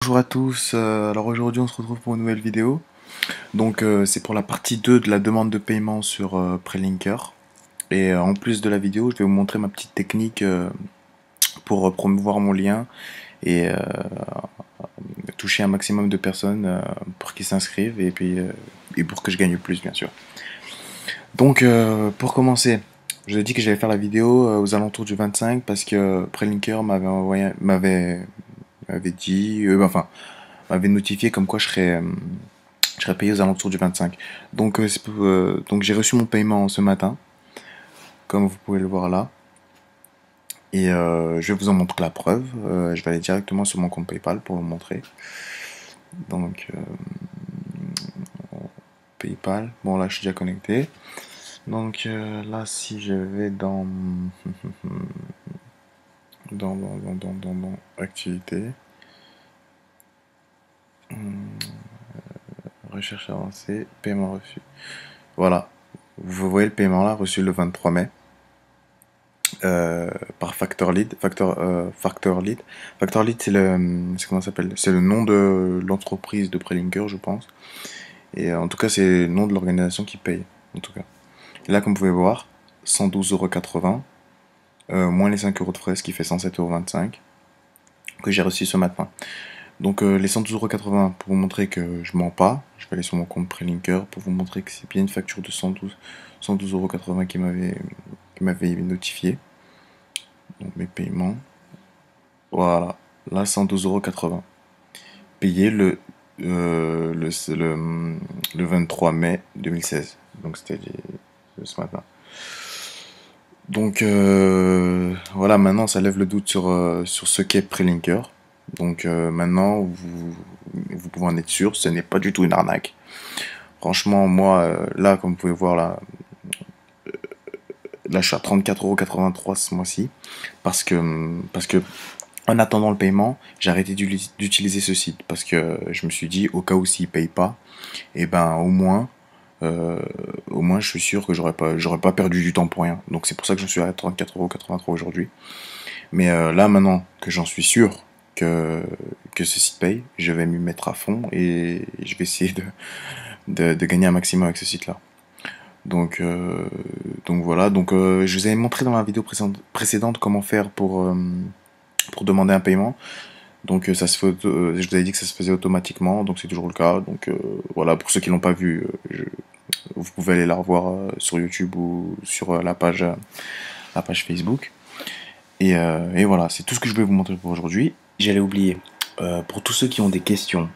Bonjour à tous, alors aujourd'hui on se retrouve pour une nouvelle vidéo. Donc c'est pour la partie 2 de la demande de paiement sur Prelinker. Et en plus de la vidéo, je vais vous montrer ma petite technique pour promouvoir mon lien et toucher un maximum de personnes pour qu'ils s'inscrivent et puis et pour que je gagne plus bien sûr. Donc pour commencer, je vous ai dit que j'allais faire la vidéo aux alentours du 25 parce que Prelinker m'avait dit, m'avait notifié comme quoi je serais payé aux alentours du 25. Donc, donc j'ai reçu mon paiement ce matin, comme vous pouvez le voir là. Et je vais vous en montrer la preuve. Je vais aller directement sur mon compte PayPal pour vous montrer. Donc, PayPal. Bon, là, je suis déjà connecté. Donc, là, si je vais dans activité, recherche avancée, paiement reçu. Voilà. Vous voyez le paiement là, reçu le 23 mai. Par Factor Lead. Factor Lead. Factor Lead, c'est comment ça s'appelle? C'est le nom de l'entreprise de Prelinker, je pense. Et en tout cas, c'est le nom de l'organisation qui paye. En tout cas. Et là, comme vous pouvez voir, 112,80 €, moins les 5 € de frais, ce qui fait 107,25 € que j'ai reçu ce matin. Donc les 112,80 € pour vous montrer que je mens pas. Je vais aller sur mon compte Prelinker pour vous montrer que c'est bien une facture de 112,80 € qui m'avait notifié. Donc mes paiements. Voilà, là 112,80 €. Payé le 23 mai 2016. Donc c'était ce matin. Donc voilà, maintenant ça lève le doute sur ce qu'est Prelinker. Donc maintenant vous pouvez en être sûr, ce n'est pas du tout une arnaque. Franchement, moi, là, comme vous pouvez voir, là je suis à 34,83 € ce mois-ci. Parce que en attendant le paiement, j'ai arrêté d'utiliser ce site parce que je me suis dit au cas où s'il paye pas, et ben au moins je suis sûr que j'aurais pas perdu du temps pour rien. Donc c'est pour ça que je suis à 34,83 € aujourd'hui. Mais là maintenant que j'en suis sûr que ce site paye, je vais m'y mettre à fond et je vais essayer de gagner un maximum avec ce site-là. Donc, donc voilà, donc je vous avais montré dans la vidéo précédente comment faire pour demander un paiement. Donc ça se fait, je vous avais dit que ça se faisait automatiquement, donc c'est toujours le cas. Donc voilà, pour ceux qui l'ont pas vu, vous pouvez aller la revoir sur YouTube ou sur la page Facebook. Et voilà, c'est tout ce que je voulais vous montrer pour aujourd'hui. J'allais oublier, pour tous ceux qui ont des questions,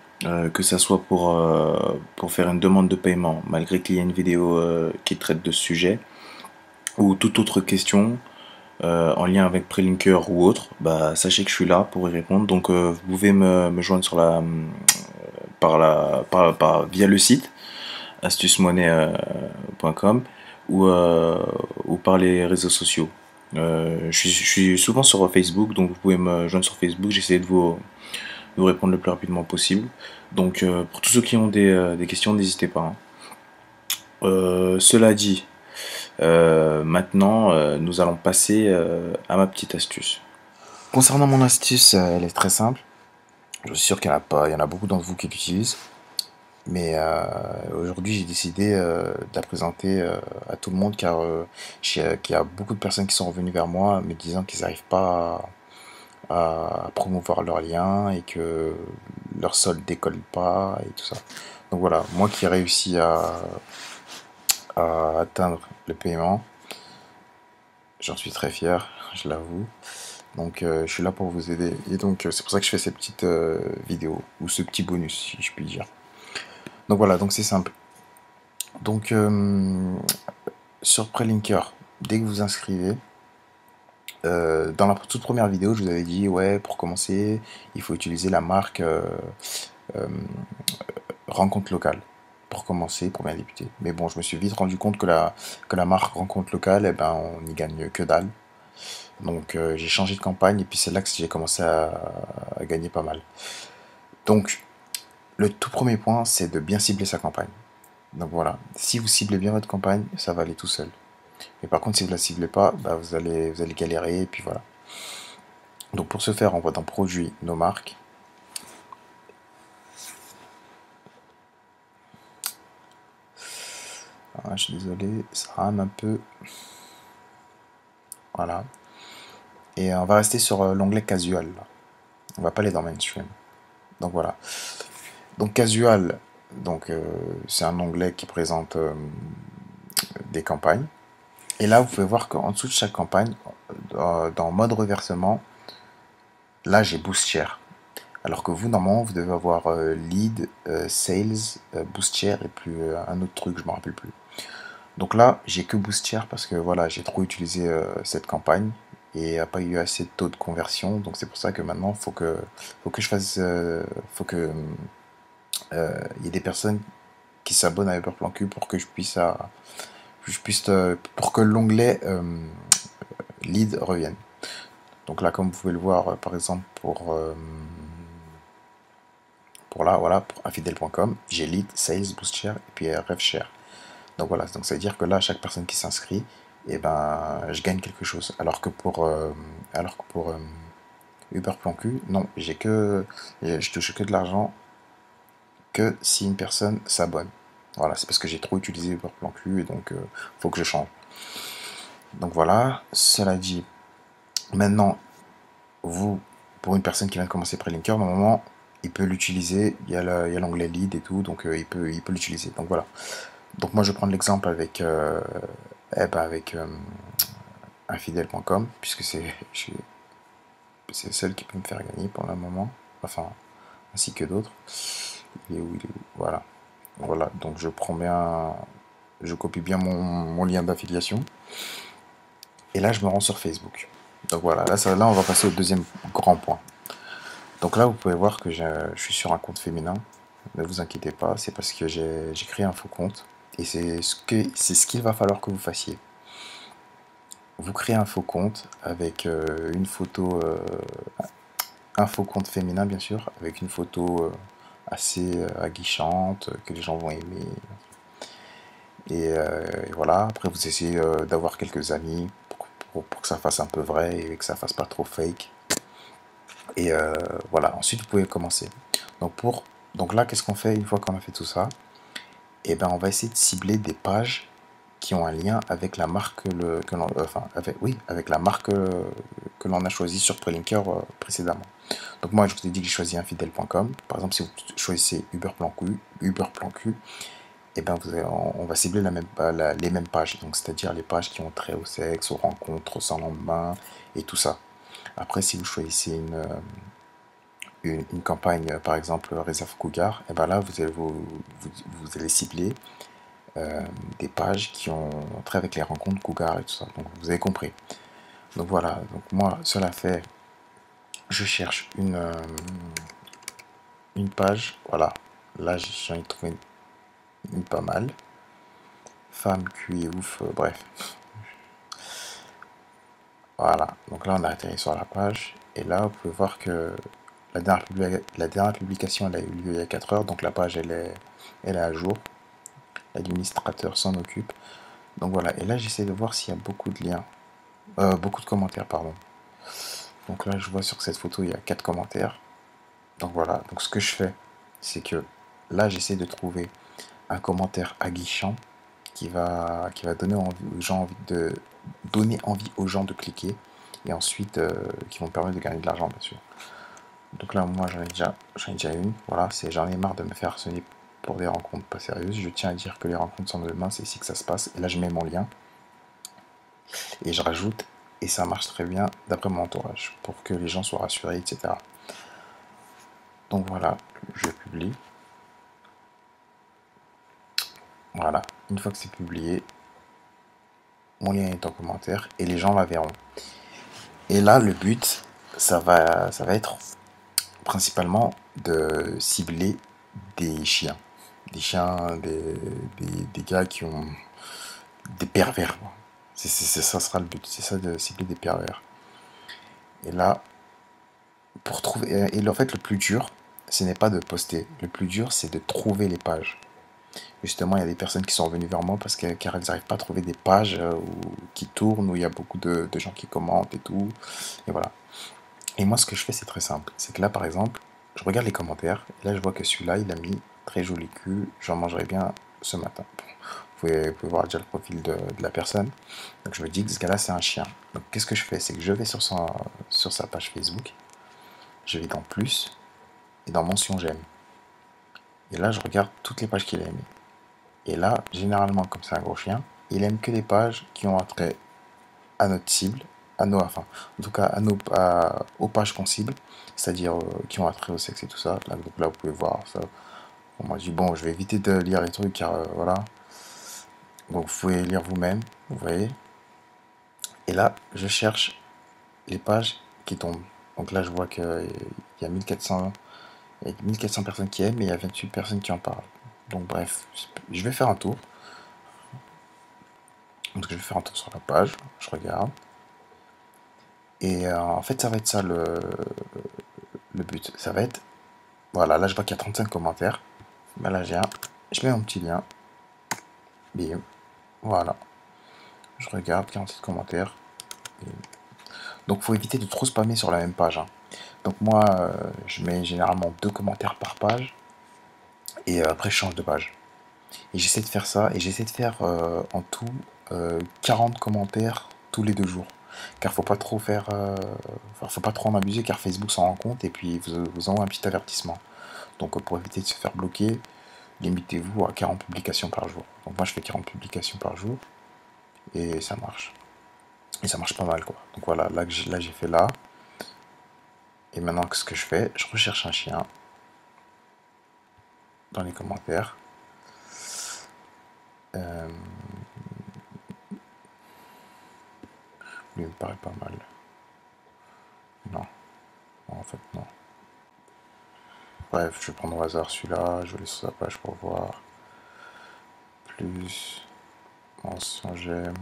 que ça soit pour faire une demande de paiement, malgré qu'il y ait une vidéo qui traite de ce sujet, ou toute autre question, en lien avec Prelinker ou autre, bah, sachez que je suis là pour y répondre. Donc vous pouvez me joindre via le site astucemonnaie.com ou par les réseaux sociaux. Je suis souvent sur Facebook, donc vous pouvez me joindre sur Facebook. J'essaie de vous répondre le plus rapidement possible. Donc pour tous ceux qui ont des questions, n'hésitez pas, hein. Cela dit, maintenant, nous allons passer à ma petite astuce. Concernant mon astuce, elle est très simple. Je suis sûr qu'il y en a pas, il y en a beaucoup d'entre vous qui l'utilisent. Mais aujourd'hui, j'ai décidé de la présenter à tout le monde car qu'il y a beaucoup de personnes qui sont revenues vers moi me disant qu'ils n'arrivent pas à promouvoir leur lien et que leur solde décolle pas et tout ça. Donc voilà, moi qui ai réussi à atteindre le paiement, j'en suis très fier, je l'avoue. Donc je suis là pour vous aider. Et donc c'est pour ça que je fais ces petites vidéos, ou ce petit bonus si je puis dire. Donc voilà, donc c'est simple. Donc sur Prelinker, dès que vous inscrivez, dans la toute première vidéo, je vous avais dit, ouais, pour commencer, il faut utiliser la marque euh, rencontre locale. Pour commencer, pour bien débuter. Mais bon, je me suis vite rendu compte que la marque rencontre locale, eh ben, on n'y gagne que dalle. Donc j'ai changé de campagne et puis c'est là que j'ai commencé à gagner pas mal. Donc le tout premier point, c'est de bien cibler sa campagne. Donc voilà, si vous ciblez bien votre campagne, ça va aller tout seul. Mais par contre, si vous ne la ciblez pas, bah, vous allez galérer et puis voilà. Donc pour ce faire, on va dans produits, nos marques. Ah, je suis désolé, ça rame un peu. Voilà. Et on va rester sur l'onglet casual, là. On va pas aller dans mainstream. Donc voilà. Donc casual, donc c'est un onglet qui présente des campagnes. Et là, vous pouvez voir qu'en dessous de chaque campagne, dans mode reversement, là j'ai boost share. Alors que vous, normalement, vous devez avoir lead, sales, boost share et plus un autre truc, je me rappelle plus. Donc là, j'ai que boost share parce que voilà, j'ai trop utilisé cette campagne et il n'y a pas eu assez de taux de conversion. Donc c'est pour ça que maintenant, faut que je fasse, faut que il y ait des personnes qui s'abonnent à Hyperplan Q pour que pour que l'onglet lead revienne. Donc là, comme vous pouvez le voir, par exemple, pour là, voilà, pour infidèle.com, j'ai lead, sales, boost share et puis rev share. Donc voilà, donc ça veut dire que là, chaque personne qui s'inscrit, et ben, je gagne quelque chose. Alors que pour Uberplan Q, non, je touche que de l'argent que si une personne s'abonne. Voilà, c'est parce que j'ai trop utilisé Uberplan Q et donc faut que je change. Donc voilà, cela dit, maintenant, vous, pour une personne qui vient de commencer Prelinker, normalement, il peut l'utiliser, il y a l'onglet lead et tout, donc il peut l'utiliser. Donc voilà. Donc moi je vais prendre l'exemple avec, avec infidèle.com, puisque c'est celle qui peut me faire gagner pour le moment, enfin, ainsi que d'autres. Il est où, il est où? Voilà. Voilà, donc je copie bien mon lien d'affiliation. Et là, je me rends sur Facebook. Donc voilà, là, on va passer au deuxième grand point. Donc là, vous pouvez voir que je suis sur un compte féminin. Ne vous inquiétez pas, c'est parce que j'ai créé un faux compte. Et c'est ce qu'il va falloir que vous fassiez. Vous créez un faux compte avec une photo, un faux compte féminin bien sûr, avec une photo assez aguichante, que les gens vont aimer. Et voilà, après vous essayez d'avoir quelques amis pour que ça fasse un peu vrai et que ça fasse pas trop fake. Et voilà, ensuite vous pouvez commencer. Donc, donc là, qu'est-ce qu'on fait une fois qu'on a fait tout ça? Et ben, on va essayer de cibler des pages qui ont un lien avec la marque que l'on, enfin, oui, avec la marque que l'on a choisi sur Prelinker précédemment. Donc moi, je vous ai dit que j'ai choisi infidèle.com. Par exemple, si vous choisissez Uberplan Q, et ben on va cibler les mêmes pages. Donc c'est-à-dire les pages qui ont trait au sexe, aux rencontres sans lendemain et tout ça. Après, si vous choisissez une campagne, par exemple Réserve Cougar, et ben là, vous allez cibler des pages qui ont trait avec les rencontres Cougar et tout ça. Donc vous avez compris. Donc voilà, donc moi, cela fait, je cherche une page, voilà. Là, j'en ai trouvé une pas mal. Femme, cul et ouf, bref. Voilà, donc là, on a atterri sur la page. Et là, vous pouvez voir que la dernière publication, elle a eu lieu il y a 4 heures. Donc la page, elle est à jour. L'administrateur s'en occupe. Donc voilà, et là, j'essaie de voir s'il y a beaucoup de liens. Beaucoup de commentaires, pardon. Donc là, je vois sur cette photo, il y a 4 commentaires. Donc voilà, donc ce que je fais, c'est que là, j'essaie de trouver un commentaire aguichant qui va donner envie aux gens de cliquer et ensuite qui vont permettre de gagner de l'argent, bien sûr. Donc là, moi, j'en ai déjà une. Voilà, j'en ai marre de me faire harceler pour des rencontres pas sérieuses. Je tiens à dire que les rencontres sont demain, c'est ici que ça se passe. Et là, je mets mon lien et je rajoute et ça marche très bien d'après mon entourage pour que les gens soient rassurés, etc. Donc voilà, je publie. Voilà, une fois que c'est publié, mon lien est en commentaire et les gens la verront. Et là, le but, ça va être principalement de cibler des chiens. Des chiens, des gars qui ont des pervers. Ça sera le but, c'est ça de cibler des pervers. Et là, pour trouver. Et en fait, le plus dur, ce n'est pas de poster. Le plus dur, c'est de trouver les pages. Justement, il y a des personnes qui sont venues vers moi car elles n'arrivent pas à trouver des pages qui tournent, où il y a beaucoup de gens qui commentent et tout. Et voilà. Et moi, ce que je fais, c'est très simple. C'est que là, par exemple, je regarde les commentaires. Et là, je vois que celui-là, il a mis très joli cul. J'en mangerai bien ce matin. Bon, vous pouvez voir déjà le profil de la personne. Donc je me dis que ce gars-là, c'est un chien. Donc qu'est-ce que je fais? C'est que je vais sur sa page Facebook, je vais dans plus, et dans mention j'aime. Et là, je regarde toutes les pages qu'il a aimées. Et là, généralement, comme c'est un gros chien, il aime que les pages qui ont attrait à notre cible, enfin, en tout cas, aux pages qu'on cible, c'est-à-dire qui ont attrait au sexe et tout ça. Là, donc là, vous pouvez voir ça. Bon, moi, je dis, bon, je vais éviter de lire les trucs, car voilà. Donc, vous pouvez lire vous-même, vous voyez. Et là, je cherche les pages qui tombent. Donc là, je vois qu'il y a 1400 personnes qui aiment, et il y a 28 personnes qui en parlent. Donc, bref, je vais faire un tour. Donc, je vais faire un tour sur la page, je regarde. Et en fait, ça va être ça le but. Ça va être, voilà, là je vois qu'il y a 35 commentaires. Ben là, je mets mon petit lien. Bim. Voilà. Je regarde, 47 commentaires. Bim. Donc, il faut éviter de trop spammer sur la même page, hein. Donc, moi, je mets généralement 2 commentaires par page. Et après, je change de page. Et j'essaie de faire ça. Et j'essaie de faire en tout 40 commentaires tous les 2 jours. Car faut pas trop faire, faut pas trop en abuser, car Facebook s'en rend compte et puis vous envoie un petit avertissement. Donc pour éviter de se faire bloquer, limitez-vous à 40 publications par jour. Donc moi je fais 40 publications par jour et ça marche. Et ça marche pas mal quoi. Donc voilà, là j'ai fait là. Et maintenant ce que je fais, je recherche un chien dans les commentaires. Lui me paraît pas mal. Non, en fait non. Bref, je vais prendre au hasard celui-là, je vais aller sur sa page pour voir. Plus, mention j'aime.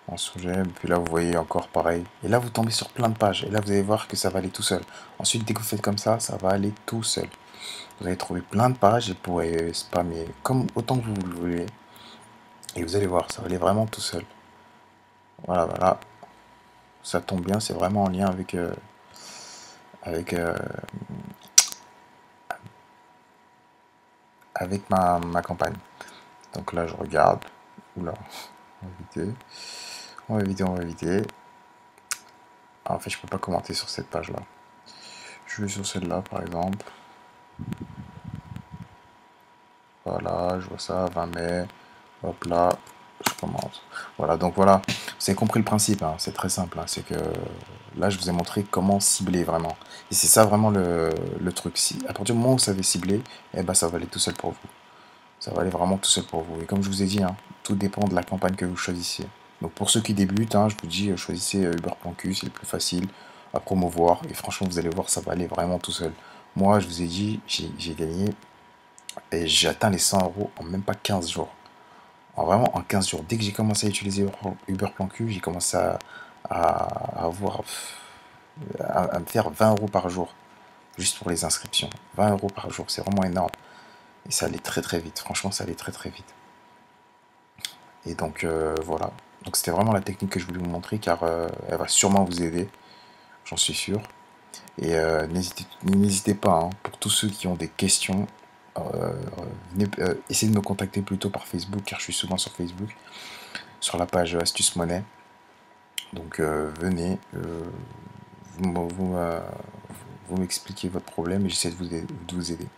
Mention j'aime, puis là vous voyez encore pareil. Et là vous tombez sur plein de pages, et là vous allez voir que ça va aller tout seul. Ensuite, dès que vous faites comme ça va aller tout seul. Vous allez trouver plein de pages et vous pourrez spammer comme autant que vous le voulez. Et vous allez voir, ça va aller vraiment tout seul. Voilà, voilà. Ça tombe bien, c'est vraiment en lien avec, euh, avec ma campagne. Donc là, je regarde. Oula, on va éviter. On va éviter, on va éviter. Ah, en fait, je peux pas commenter sur cette page-là. Je vais sur celle-là, par exemple. Voilà, je vois ça, 20 mai. Hop là, je commente. Voilà, donc voilà. Vous avez compris le principe, hein, c'est très simple. Hein, c'est que là, je vous ai montré comment cibler vraiment. Et c'est ça vraiment le truc. Si, à partir du moment où vous savez cibler, eh ben, ça va aller tout seul pour vous. Ça va aller vraiment tout seul pour vous. Et comme je vous ai dit, hein, tout dépend de la campagne que vous choisissez. Donc pour ceux qui débutent, hein, je vous dis, choisissez Uber.q, c'est le plus facile à promouvoir. Et franchement, vous allez voir, ça va aller vraiment tout seul. Moi, je vous ai dit, j'ai gagné et j'ai atteint les 100 euros en même pas 15 jours. Vraiment, en 15 jours. Dès que j'ai commencé à utiliser Uber.q, j'ai commencé à avoir, à me faire 20 euros par jour. Juste pour les inscriptions. 20 euros par jour, c'est vraiment énorme. Et ça allait très très vite. Franchement, ça allait très très vite. Et donc voilà. Donc c'était vraiment la technique que je voulais vous montrer, car elle va sûrement vous aider. J'en suis sûr. Et n'hésitez pas, hein, pour tous ceux qui ont des questions, essayez de me contacter plutôt par Facebook, car je suis souvent sur Facebook, sur la page Astuce Monnaie. Donc venez, vous m'expliquez votre problème et j'essaie de vous aider.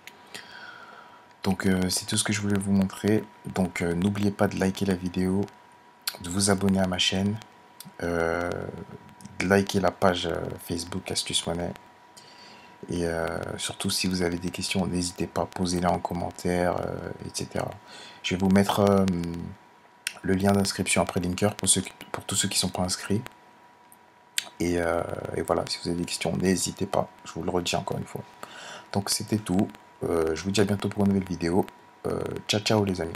Donc c'est tout ce que je voulais vous montrer. Donc n'oubliez pas de liker la vidéo, de vous abonner à ma chaîne, de liker la page Facebook Astuce Monnaie. Et surtout, si vous avez des questions, n'hésitez pas, posez-les en commentaire, etc. Je vais vous mettre le lien d'inscription après Linker pour tous ceux qui ne sont pas inscrits. Et voilà, si vous avez des questions, n'hésitez pas, je vous le redis encore une fois. Donc c'était tout. Je vous dis à bientôt pour une nouvelle vidéo. Ciao ciao les amis.